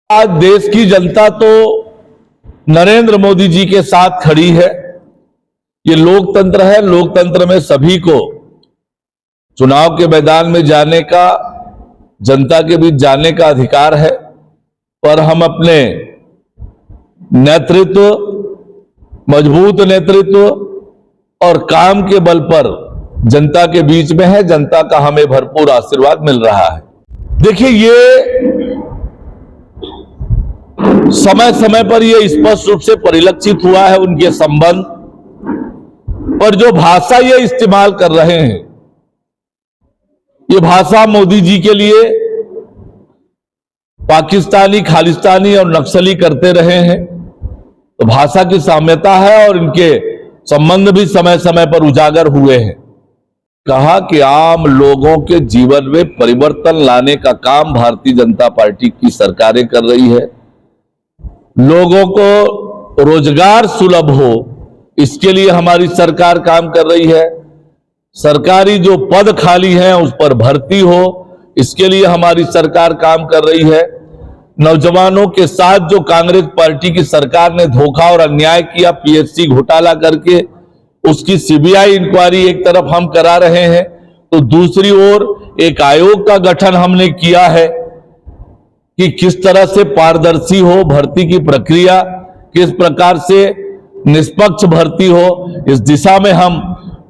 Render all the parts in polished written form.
आज देश की जनता तो नरेंद्र मोदी जी के साथ खड़ी है। ये लोकतंत्र है, लोकतंत्र में सभी को चुनाव के मैदान में जाने का, जनता के बीच जाने का अधिकार है, पर हम अपने नेतृत्व, मजबूत नेतृत्व और काम के बल पर जनता के बीच में है। जनता का हमें भरपूर आशीर्वाद मिल रहा है। देखिए, ये समय समय पर यह स्पष्ट रूप से परिलक्षित हुआ है उनके संबंध पर। जो भाषा ये इस्तेमाल कर रहे हैं, ये भाषा मोदी जी के लिए पाकिस्तानी, खालिस्तानी और नक्सली करते रहे हैं। तो भाषा की साम्यता है और इनके संबंध भी समय समय पर उजागर हुए हैं। कहा कि आम लोगों के जीवन में परिवर्तन लाने का काम भारतीय जनता पार्टी की सरकारें कर रही है। लोगों को रोजगार सुलभ हो, इसके लिए हमारी सरकार काम कर रही है। सरकारी जो पद खाली हैं उस पर भर्ती हो, इसके लिए हमारी सरकार काम कर रही है। नौजवानों के साथ जो कांग्रेस पार्टी की सरकार ने धोखा और अन्याय किया, पीएचसी घोटाला करके, उसकी सीबीआई इंक्वायरी एक तरफ हम करा रहे हैं, तो दूसरी ओर एक आयोग का गठन हमने किया है कि किस तरह से पारदर्शी हो भर्ती की प्रक्रिया, किस प्रकार से निष्पक्ष भर्ती हो। इस दिशा में हम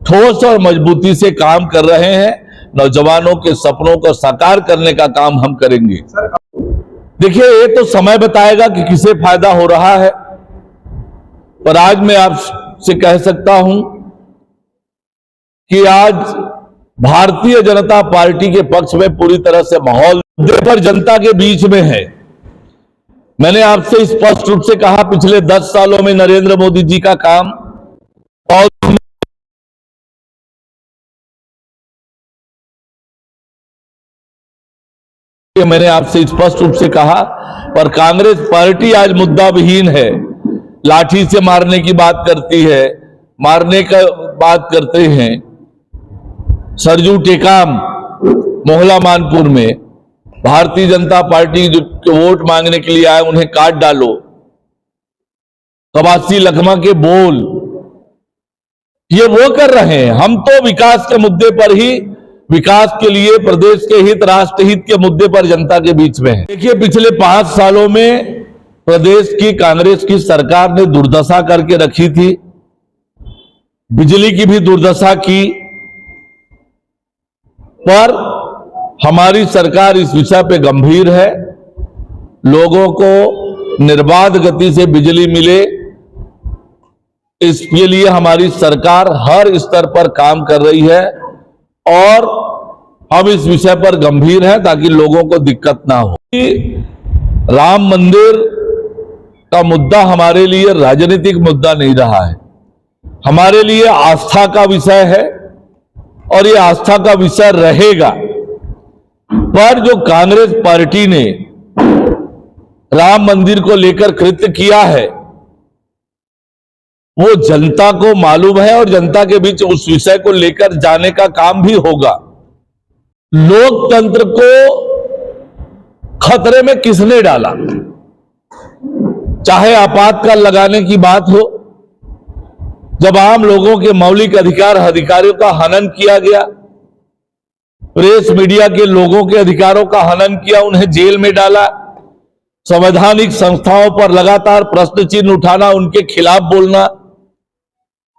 ठोस और मजबूती से काम कर रहे हैं। नौजवानों के सपनों को साकार करने का काम हम करेंगे। देखिए, ये तो समय बताएगा कि किसे फायदा हो रहा है, पर आज मैं आपसे कह सकता हूं कि आज भारतीय जनता पार्टी के पक्ष में पूरी तरह से माहौल पर जनता के बीच में है। मैंने आपसे स्पष्ट रूप से कहा, पिछले 10 सालों में नरेंद्र मोदी जी का काम, और मैंने आपसे स्पष्ट रूप से कहा, पर कांग्रेस पार्टी आज मुद्दा विहीन है। लाठी से मारने की बात करती है, मारने का बात करते हैं। सरजू टेकाम, मोहला मानपुर में भारतीय जनता पार्टी जो वोट मांगने के लिए आए उन्हें काट डालो। कबासी लखमा के बोल, ये वो कर रहे हैं। हम तो विकास के मुद्दे पर ही, विकास के लिए प्रदेश के हित, राष्ट्र हित के मुद्दे पर जनता के बीच में है। देखिए, पिछले 5 सालों में प्रदेश की कांग्रेस की सरकार ने दुर्दशा करके रखी थी। बिजली की भी दुर्दशा की, पर हमारी सरकार इस विषय पे गंभीर है। लोगों को निर्बाध गति से बिजली मिले, इसके लिए हमारी सरकार हर स्तर पर काम कर रही है और हम इस विषय पर गंभीर हैं ताकि लोगों को दिक्कत ना हो। राम मंदिर का मुद्दा हमारे लिए राजनीतिक मुद्दा नहीं रहा है, हमारे लिए आस्था का विषय है और ये आस्था का विषय रहेगा। पर जो कांग्रेस पार्टी ने राम मंदिर को लेकर कृत्य किया है, वो जनता को मालूम है और जनता के बीच उस विषय को लेकर जाने का काम भी होगा। लोकतंत्र को खतरे में किसने डाला? चाहे आपातकाल लगाने की बात हो, जब आम लोगों के मौलिक अधिकारों का हनन किया गया, प्रेस मीडिया के लोगों के अधिकारों का हनन किया, उन्हें जेल में डाला, संवैधानिक संस्थाओं पर लगातार प्रश्न चिन्ह उठाना, उनके खिलाफ बोलना,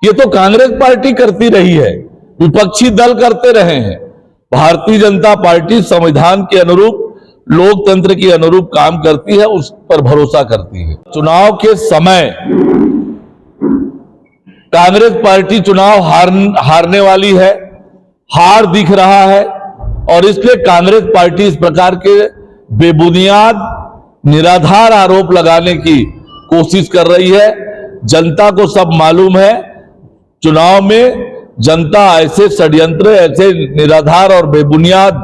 ये तो कांग्रेस पार्टी करती रही है, विपक्षी दल करते रहे हैं। भारतीय जनता पार्टी संविधान के अनुरूप, लोकतंत्र के अनुरूप काम करती है, उस पर भरोसा करती है। चुनाव के समय कांग्रेस पार्टी चुनाव हारने वाली है, हार दिख रहा है, और इसलिए कांग्रेस पार्टी इस प्रकार के बेबुनियाद, निराधार आरोप लगाने की कोशिश कर रही है। जनता को सब मालूम है, चुनाव में जनता ऐसे षड्यंत्र, ऐसे निराधार और बेबुनियाद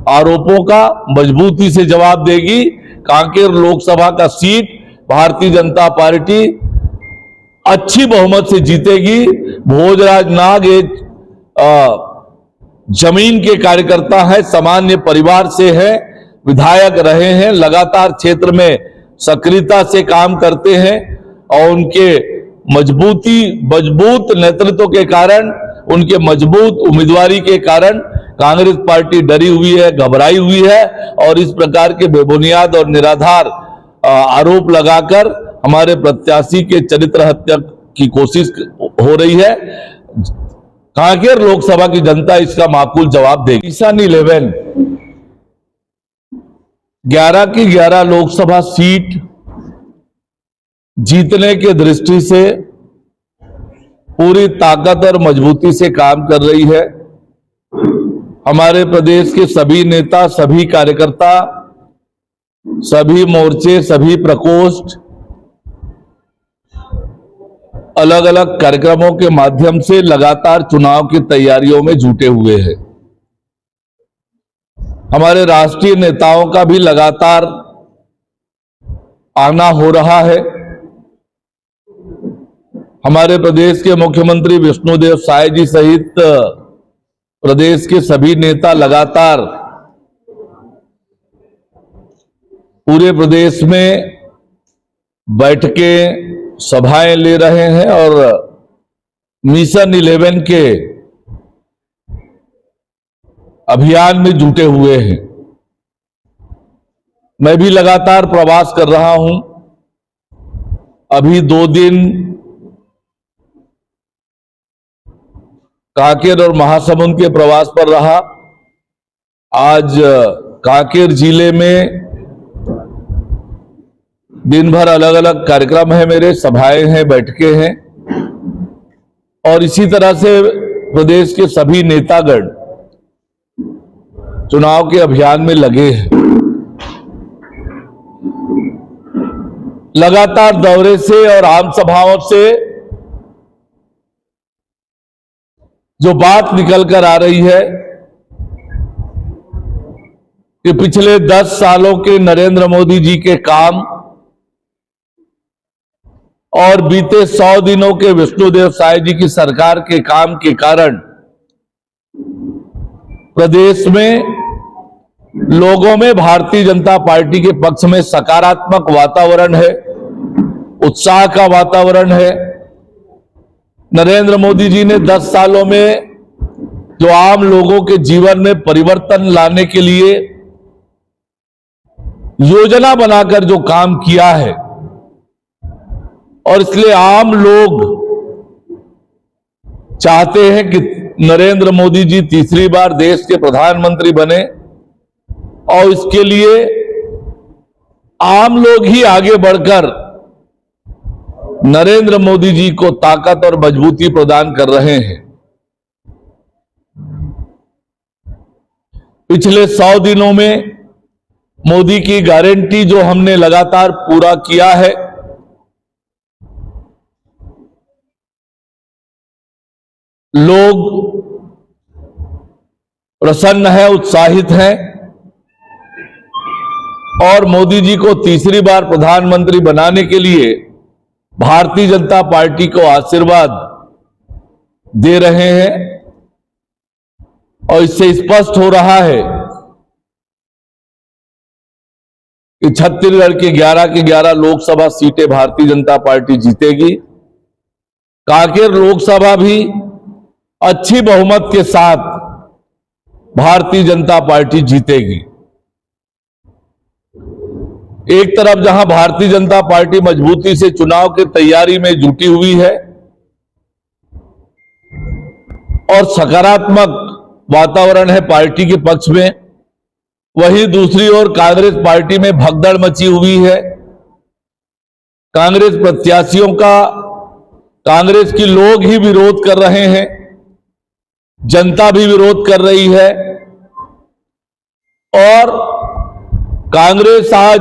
आरोपों का मजबूती से जवाब देगी। कांकेर लोकसभा का सीट भारतीय जनता पार्टी अच्छी बहुमत से जीतेगी। भोजराज नाग एक जमीन के कार्यकर्ता है, सामान्य परिवार से है, विधायक रहे हैं, लगातार क्षेत्र में सक्रियता से काम करते हैं और उनके मजबूत नेतृत्व के कारण, उनके मजबूत उम्मीदवारी के कारण कांग्रेस पार्टी डरी हुई है, घबराई हुई है और इस प्रकार के बेबुनियाद और निराधार आरोप लगाकर हमारे प्रत्याशी के चरित्र हत्या की कोशिश हो रही है। कांकेर लोकसभा की जनता इसका माकूल जवाब देगी। ईशान 11 11 की 11 लोकसभा सीट जीतने के दृष्टि से पूरी ताकत और मजबूती से काम कर रही है। हमारे प्रदेश के सभी नेता, सभी कार्यकर्ता, सभी मोर्चे, सभी प्रकोष्ठ अलग अलग कार्यक्रमों के माध्यम से लगातार चुनाव की तैयारियों में जुटे हुए हैं। हमारे राष्ट्रीय नेताओं का भी लगातार आना हो रहा है। हमारे प्रदेश के मुख्यमंत्री विष्णुदेव साय जी सहित प्रदेश के सभी नेता लगातार पूरे प्रदेश में बैठकें, सभाएं ले रहे हैं और मिशन 11 के अभियान में जुटे हुए हैं। मैं भी लगातार प्रवास कर रहा हूं। अभी 2 दिन कांकेर और महासमुंद के प्रवास पर रहा। आज कांकेर जिले में दिन भर अलग अलग कार्यक्रम है, मेरे सभाएं हैं, बैठकें हैं और इसी तरह से प्रदेश के सभी नेतागण चुनाव के अभियान में लगे हैं। लगातार दौरे से और आम सभाओं से जो बात निकल कर आ रही है कि पिछले 10 सालों के नरेंद्र मोदी जी के काम और बीते 100 दिनों के विष्णुदेव साय जी की सरकार के काम के कारण प्रदेश में लोगों में भारतीय जनता पार्टी के पक्ष में सकारात्मक वातावरण है, उत्साह का वातावरण है। नरेंद्र मोदी जी ने 10 सालों में जो आम लोगों के जीवन में परिवर्तन लाने के लिए योजना बनाकर जो काम किया है और इसलिए आम लोग चाहते हैं कि नरेंद्र मोदी जी तीसरी बार देश के प्रधानमंत्री बने और इसके लिए आम लोग ही आगे बढ़कर नरेंद्र मोदी जी को ताकत और मजबूती प्रदान कर रहे हैं। पिछले 100 दिनों में मोदी की गारंटी जो हमने लगातार पूरा किया है, लोग प्रसन्न है, उत्साहित हैं और मोदी जी को तीसरी बार प्रधानमंत्री बनाने के लिए भारतीय जनता पार्टी को आशीर्वाद दे रहे हैं और इससे स्पष्ट हो रहा है कि छत्तीसगढ़ के 11 की 11 लोकसभा सीटें भारतीय जनता पार्टी जीतेगी। कांकेर लोकसभा भी अच्छी बहुमत के साथ भारतीय जनता पार्टी जीतेगी। एक तरफ जहां भारतीय जनता पार्टी मजबूती से चुनाव की तैयारी में जुटी हुई है और सकारात्मक वातावरण है पार्टी के पक्ष में, वहीं दूसरी ओर कांग्रेस पार्टी में भगदड़ मची हुई है। कांग्रेस प्रत्याशियों का कांग्रेस की लोग ही विरोध कर रहे हैं, जनता भी विरोध कर रही है और कांग्रेस आज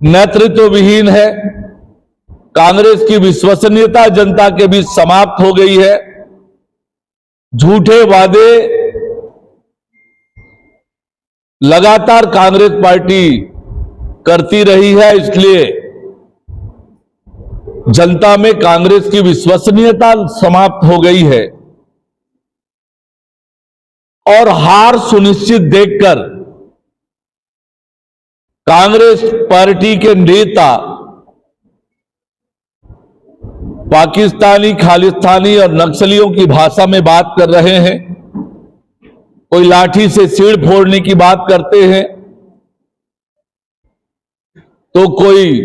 नेतृत्व विहीन है। कांग्रेस की विश्वसनीयता जनता के बीच समाप्त हो गई है। झूठे वादे लगातार कांग्रेस पार्टी करती रही है, इसलिए जनता में कांग्रेस की विश्वसनीयता समाप्त हो गई है और हार सुनिश्चित देखकर कांग्रेस पार्टी के नेता पाकिस्तानी, खालिस्तानी और नक्सलियों की भाषा में बात कर रहे हैं। कोई लाठी से सिर फोड़ने की बात करते हैं, तो कोई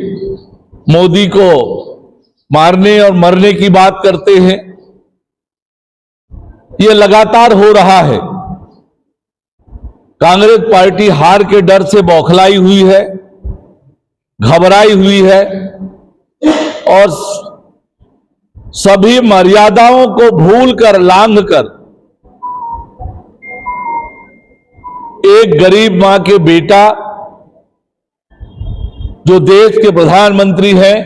मोदी को मारने और मरने की बात करते हैं। यह लगातार हो रहा है। कांग्रेस पार्टी हार के डर से बौखलाई हुई है, घबराई हुई है और सभी मर्यादाओं को भूलकर, लांघकर एक गरीब मां के बेटा जो देश के प्रधानमंत्री हैं,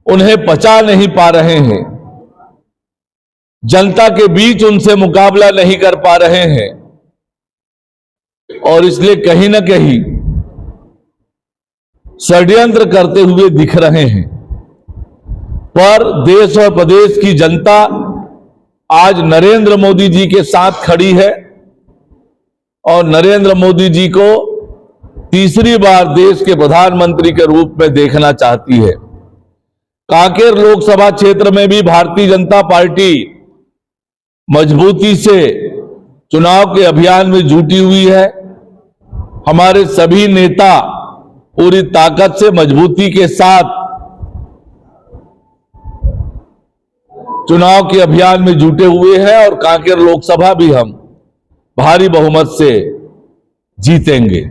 उन्हें पचा नहीं पा रहे हैं, जनता के बीच उनसे मुकाबला नहीं कर पा रहे हैं और इसलिए कहीं ना कहीं षड्यंत्र करते हुए दिख रहे हैं। पर देश और प्रदेश की जनता आज नरेंद्र मोदी जी के साथ खड़ी है और नरेंद्र मोदी जी को तीसरी बार देश के प्रधानमंत्री के रूप में देखना चाहती है। कांकेर लोकसभा क्षेत्र में भी भारतीय जनता पार्टी मजबूती से चुनाव के अभियान में जुटी हुई है। हमारे सभी नेता पूरी ताकत से, मजबूती के साथ चुनाव के अभियान में जुटे हुए हैं और कांकेर लोकसभा भी हम भारी बहुमत से जीतेंगे।